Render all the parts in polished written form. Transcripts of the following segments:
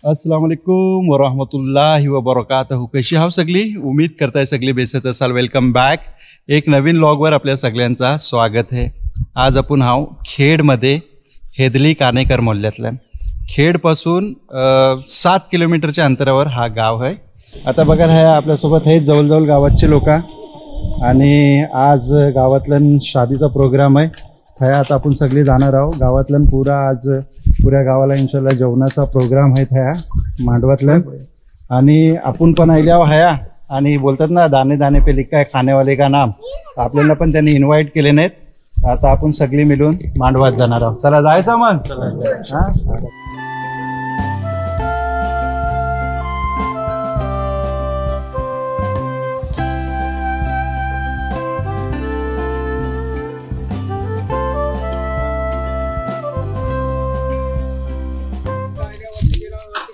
अस्सलाम वालेकुम वरहमतुल्लाहि वबरकातुहू. कशी आहात सगळी? उम्मीद करताय सगळी बेसत असाल. Welcome back. एक नवीन व्लॉगवर आपल्या सगळ्यांचा स्वागत आहे. आज आपण आहो खेडमध्ये हेदली कानेकर मोहल्ल्यातल्या. खेडपासून 7 किलोमीटरच्या अंतरावर हा गाव आहे. आता बघा ह्या आपल्यासोबत आहेत जवळजवळ गावाचे लोक आणि आज गावातल्या शादीचा प्रोग्राम आहे. ह्या आता आपण सगळे जाणार आहोत गावातल्या. पुऱ्या गावाला इंशाल्लाह जेवणाचा प्रोग्राम आहे ह्या मांडवातल्या. आणि आपण पण आल्या ह्या आणि बोलतात ना दाने दाने पे लिखा है खाने वाले का नाम. आपल्याला पण त्यांनी इन्व्हाइट केले नाहीत. आता आपण सगळी मिळून मांडवात जाणार आहोत. चला जायचं मग.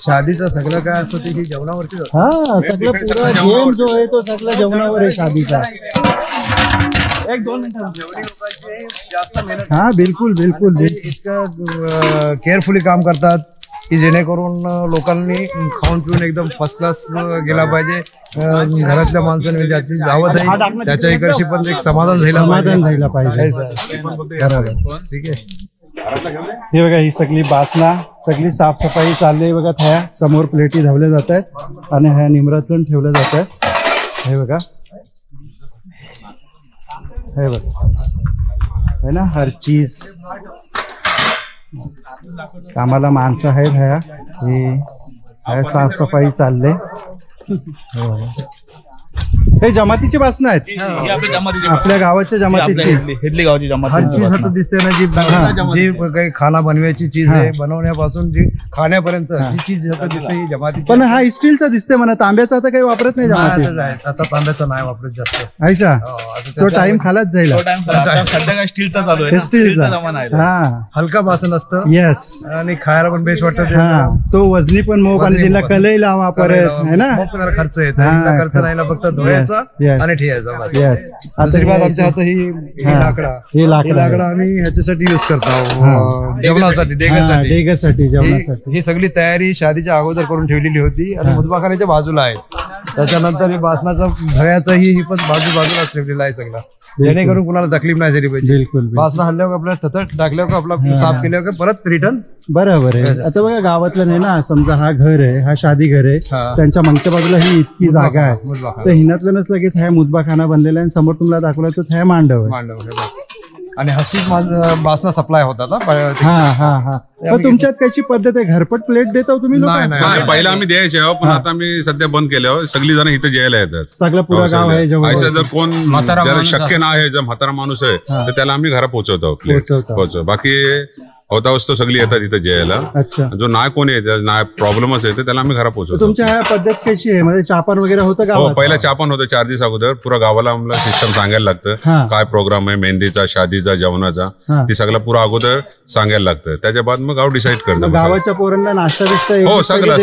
शादीचा सगळं काय असतं ते जेवणावरती. हा सगळं पुरा गेम जो आहे तो सगळं जेवणावर आहे शादीचा. 1-2 मिनिटं जेवणी लोकांचे जास्त मेहनत. हा बिलकुल बिलकुल. इतकं केअरफुली काम करतात की जेणेकरून लोकांनी खाऊन पिऊन एकदम फर्स्ट क्लास गेला पाहिजे. घरातल्या माणसाने ज्याची दावत आहे त्याच्या इकडची पण एक समाधान झाला पाहिजे. ठीक आहे. हे बघा ही सगळी बासना सगळी साफसफाई चालली बघा. ह्या समोर प्लेटी धावल्या जात आहेत आणि ह्या निमरातून ठेवल्या जात आहेत. हे बघा हे बघा है ना हर चीज. कामाला माणसं आहेत. ह्या साफसफाई चालले. हे जमातीची बासना आहेत आपल्या गावाच्या जमातीची. हेदली गावची जमात. हर चीज आता दिसते ना जी काही खाना बनवायची चीज आहे बनवण्यापासून जी खाण्यापर्यंत ही चीज आता दिसते ही जमाती. पण हा स्टीलचा दिसते म्हणा. तांब्याचा आता काही वापरत नाही जमाती. आता तांब्याचा नाही वापरत जास्त. ऐसा तो टाइम खालाच जाईल. सध्या स्टीलचा चालू आहे. स्टीलचा हा हलका बासन असतं. येस. आणि खायला पण बेस्ट वाटत. हा तो वजनी पण मोप आणि तिला कलई लावा परत है ना. खर्च येतो. खर्च नाही फक्त धुवायचा आणि ठेवायचा बस. दुसरी बात आमच्या हातात ही लाकडा आम्ही ह्याच्यासाठी युज करतो जेवणासाठी डेगासाठी जेवणासाठी. ही सगळी तयारी शादीच्या अगोदर करून ठेवलेली होती आणि मुदबाखान्याच्या बाजूला आहे. त्याच्यानंतर ही बासनाचा धव्याचाही ही पण बाजूला ठेवलेला आहे सगळा जेणेकरून कुणाला तकलीफ नाही झाली पाहिजे. बिलकुल. बासना हल्ल्यावर आपल्या थतट टाकल्यावर आपला साफ केल्यावर परत रिटर्न. बरोबर आहे. आता बघा गावातलं नाही ना. समजा हा घर आहे हा शादी घर आहे. त्यांच्या मागच्या बाजूला ही इतकी जागा आहे तर हिनातलं लगेच ह्या मुदबाखाना बनलेला आहे. समोर तुम्हाला दाखवला तो ह्या मांडव आणि हशीच बासना सप्लाय होता ना. हा हा हा. पण तुमच्यात कशी पद्धत आहे? घरपट प्लेट देतो तुम्ही? नाही पहिला आम्ही द्यायचे पण आता आम्ही सध्या बंद केल्यावर सगळी जण इथे जेवायला येतात. सगळं पुरा गाव आहे. असं जर कोण जर शक्य नाही जर म्हातारा माणूस आहे तर त्याला आम्ही घरा पोहोचवतो. बाकी होता वस्तू सगळी येतात इथे जेवायला. अच्छा. जो नाही कोणी येते नाही प्रॉब्लेमच येते त्याला आम्ही घरा पोहोचवतो. तुमच्या ह्या पद्धत कशी आहे? म्हणजे चापण वगैरे होतं का? हो पहिला चापण होतं 4 दिवस अगोदर. पुरा गावाला आम्हाला सिस्टम सांगायला लागतं काय प्रोग्राम आहे मेहंदीचा शादीचा जेवणाचा ती सगळं पुरा अगोदर सांगायला लागतं. त्याच्या बाद मग गाव डिसाईड करतं. गावाच्या पोरांना नाश्ता बिस्टा हो सगळं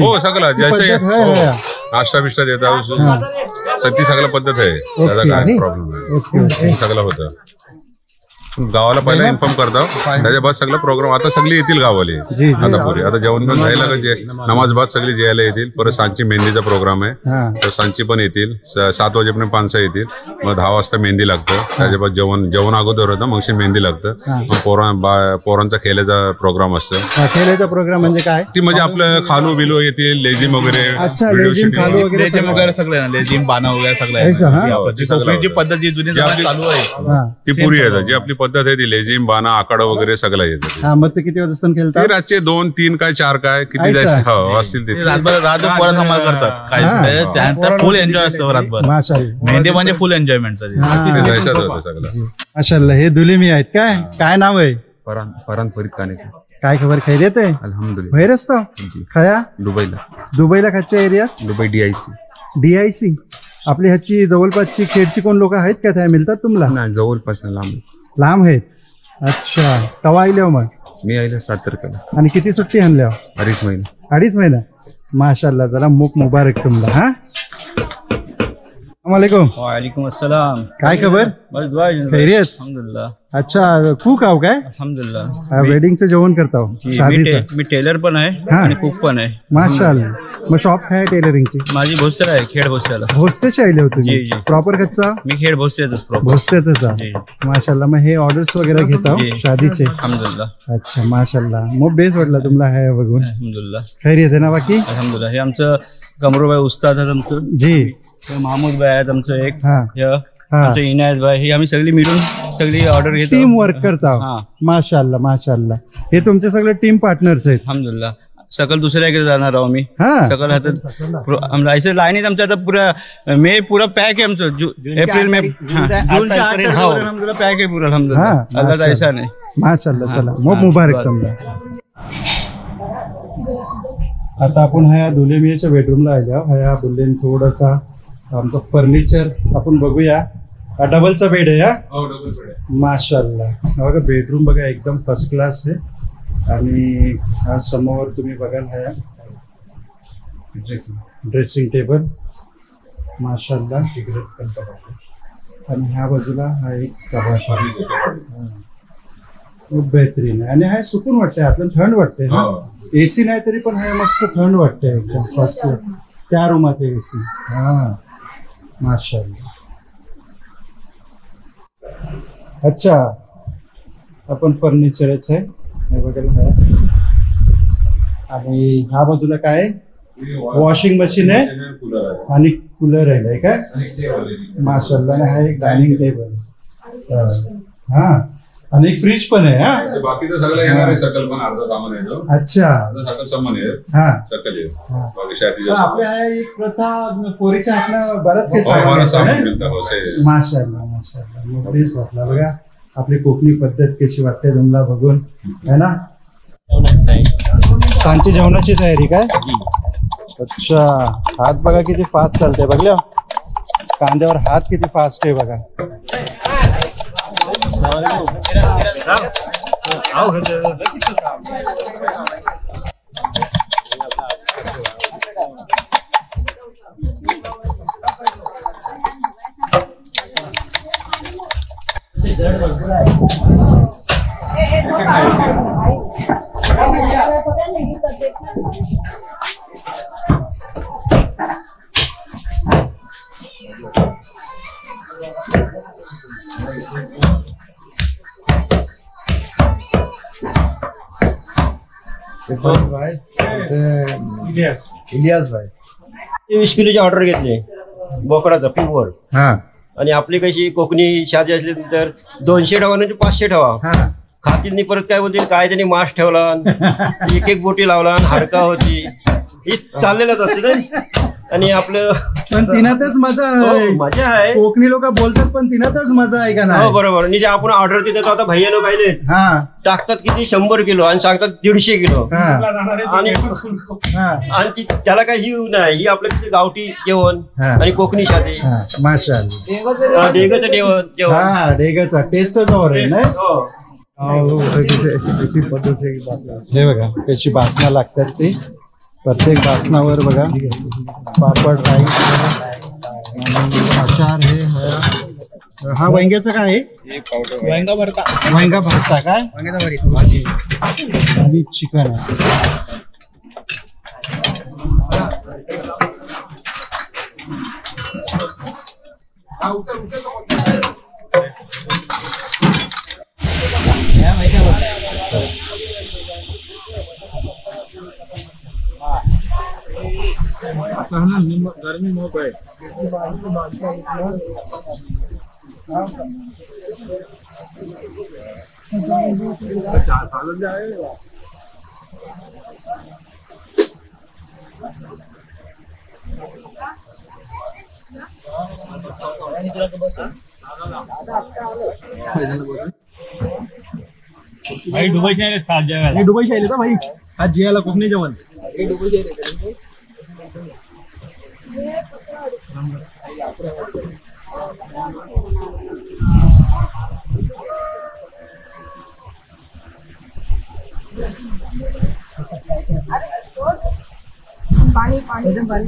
हो सगळं जैसे नाश्ता बिस्टा देतात ती सगळं पद्धत आहे. त्याचा काय प्रॉब्लेम आहे सगळं होतं. गावाला पहिला इन्फॉर्म करतो त्याच्या बाद सगळं प्रोग्राम. आता सगळी येतील गावाले आता पुरी. आता जेवण पण जायला नमाज बाद सगळी जेवायला येतील. परत सांजची मेहंदीचा प्रोग्राम आहे तर सांजची पण येतील. 7 वाजेपर्यंत पानसा येतील. मग 10 वाजता मेहंदी लागतं. त्याच्या बाद जेवण अगोदर होतं मग मेहंदी लागतं. मग पोरांचा खेळाचा प्रोग्राम असतं. खेळाचा प्रोग्राम म्हणजे काय? ती म्हणजे आपलं खालू बिलो येतील लेझिम वगैरे सगळं लेझिम बाना वगैरे सगळं जी पद्धत जी जुनी चालू आहे ती पुरी आहे. जी आपली पद्धत आहे ती लेझिम बाना आकडा वगैरे सगळं येतं. मग ते किती वाजता खेळतात? रातचे 2, 3 काय 4 काय किती जायचं असतील ते करतात. फुल एन्जॉय असतं रातभर. मेहंदी म्हणजे फुल एन्जॉयमेंट माशाल्लाह. हे दुलिमी आहेत काय? काय नाव आहे? फरान फरीद कानेकर. काय खबर? खैरियत आहे? अल्हम्दुलिल्लाह. बाहेर असतो खया दुबईला खाच्या एरियात दुबई DIC. आपली ह्याची जवळपासची खेडची कोण लोक आहेत का? त्या मिळतात तुम्हाला? जवळपास लांब आहेत. अच्छा. कवा आल्या मग? मी आयला 7 तारखेला. आणि किती सुट्टी आणल्या? 2.5 महिना. माशाल्लाह. जरा मुख मुबारक तुम्हाला. हा वालेकुम. वालेकुम अस्सलाम. काय खबर? बस दुआ खैरियत? अल्हम्दुलिल्लाह. अच्छा, कुक आहो काय? अल्हम्दुलिल्लाह. वेडिंगचं जेवण करता हो, जी, शादीचं. मी टेलर पण आहे हा. आणि कुक पण आहे. माशाल्लाह. मग शॉप काय आहे टेलरिंगची? माझी भोसर आहे, खेड भोसऱ्याला. भोसतेचे आले होते जी, जी. प्रॉपर कच्चा मी खेड भोसऱ्याचाच प्रॉपर. भोसतेच जी. माशाल्लाह. मग हे ऑर्डर्स वगैरे घेता हो जी. शादीचे? अल्हम्दुलिल्लाह. अच्छा माशाल्लाह. मग बेस वाटला तुम्हाला हे बघून. अल्हम्दुलिल्लाह. खैरियत आहे ना बाकी? अल्हम्दुलिल्लाह. हे आमचं कमरूबाई उस्ताद आहेत आमचं. जी. हे महमूद भाई आहेत आमचं एक. हा हे हा. आमचं इनायत भाई. हे आम्ही सगळी मिळून सगळी ऑर्डर घेतो. टीम वर्क करता हो. हा. माशाल्लाह माशाल्लाह. हे तुमचे सगळे टीम पार्टनर्स आहेत. अल्हम्दुलिल्लाह. सकल दुसऱ्याकडे जाणार आहो मी. हा. सकल हातात ऐसे लाईनीत आमचं आता पुरा मे पूरा पॅक आहे आमचं. एप्रिल मे जूनच्या 8 तारखेपर्यंत पॅक आहे पुरा. अल्हम्दुलिल्लाह. हा, अल्लाह माशाल्लाह. ऐसा नाही. माशाल्लाह. चला मग हा, मुबारक बस. तुम्हाला. आता आपण ह्या दुलेमियाच्या बेडरूमला आल्या. ह्या बुल्लेन थोडासा आमचं फर्निचर आपण बघूया. हा डबलचा बेड आहे. हा माशाल्लाह. हा बघा बेडरूम बघा एकदम फर्स्ट क्लास आहे. आणि हा समोर तुम्ही बघाल हा ड्रेसिंग टेबल माशाल्लाह. आणि ह्या बाजूला हा एक कपाट. खूप बेहतरीन आहे आणि हा सुकून वाटतंय. आतून थंड वाटते. हा एसी नाही तरी पण हा मस्त थंड वाटते एकदम फर्स्ट. त्या रूमात एसी. हा माशाल्लाह. अच्छा आपण फर्निचरच आहे हे बघायला आहे. आणि ह्या बाजूला काय वॉशिंग मशीन आहे आणि कूलर आहे काय माशाल्लाह. आणि हा एक डायनिंग टेबल. हा आणि एक फ्रीज पण आहे. हा बाकीचं सगळं येणार आहे. सकल पण अर्धा सामान येतो. अच्छा सकल सामान आहे. हा. सकल येत हा. बाकी शादीचं तर आपल्या ह्या एक प्रथा पोरीच्या हातनं बरंच काही सामान सामान आहे. मिळतं. हो से माशाल्लाह माशाल्लाह. मग तेच वाटलं बघा आपली कोकणी पद्धत कशी वाटते तुम्हाला बघून है ना. सांजची जेवणाची तयारी काय? अच्छा हात बघा किती फास्ट चालते. बघल्या कांद्यावर हात किती फास्ट आहे बघा. इलियास भाई 20 किलोची ऑर्डर घेतली बोकडाचा प्युअर. हा आणि आपली कशी कोकणी शादी असली तर 200 ठेवा म्हणजे 500 ठेवा. हा खातील परत काय बोलतील काय त्यांनी मांस ठेवला एक एक बोटी लावला हाडका होती हे चाललेलंच असतं ना. आणि आपलं पण तिनातच मजा आहे. मजा आहे. कोकणी लोक बोलतात पण तिनातच मजा आहे का हो नाही. बरोबर. आणि जे आपण ऑर्डर देतो आता भैयानं पाहिले हा टाकतात किती 100 किलो आणि सांगतात 150 किलो. हा आणि हा आणि त्याला काही ही नाही. ही आपलं गावठी जेवण हा. आणि कोकणी शादी हा माशाल्लाह. डेगचं जेवण. हा डेगाचा टेस्टच और आहे नाही. हो. इसी पद्धत से हे बघा कशी बासना लागतात ते. प्रत्येक बासनावर बघा पापड राईस आणि अचार हे. हा वांग्याचं काय आहे? वांगा भरता काय भाजी आणि चिकन आहे. भाई दुबई से साथ जाएगा. दुबई शैली का भाई आज जियाला कोकणी जेवण. पानी पानी पानी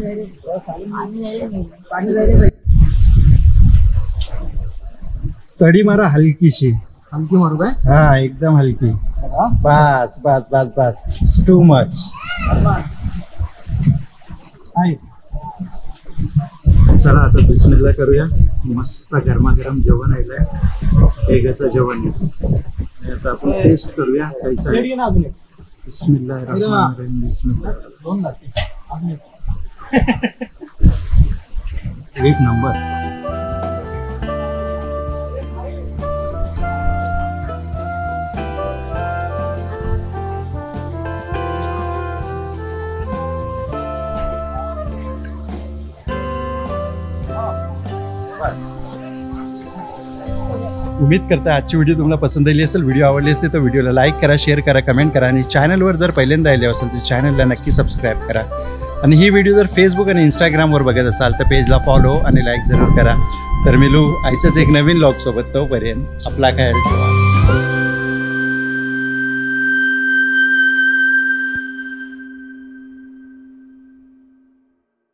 तडी मारा हलकीशी. हलकी मारू काय? हा एकदम हलकी. बस बस बस बस टू मच. चला आता बिस्मिल्ला करूया. मस्त गरमागरम जेवण आहे, एगाचं जेवण आहे. आता आपण टेस्ट करूया कैसा आहे. बिस्मिल्लाहिर्रहमानिर्रहीम. बिस्मिल्लाह. एक नंबर. उम्मीद करता आजची व्हिडिओ तुम्हाला पसंत आली असेल. व्हिडिओ आवडली असेल तर व्हिडिओला लाईक करा, शेअर करा, कमेंट करा आणि चॅनलवर जर पहिल्यांदा आले असेल तर चॅनलला नक्की सबस्क्राईब करा. आणि ही व्हिडिओ जर फेसबुक आणि इंस्टाग्रामवर बघत असाल तर पेजला फॉलो आणि लाईक जरूर करा. तर मिळू आयसंच एक नवीन व्लॉग सोबत. तोपर्यंत आपला ख्याल ठेवा.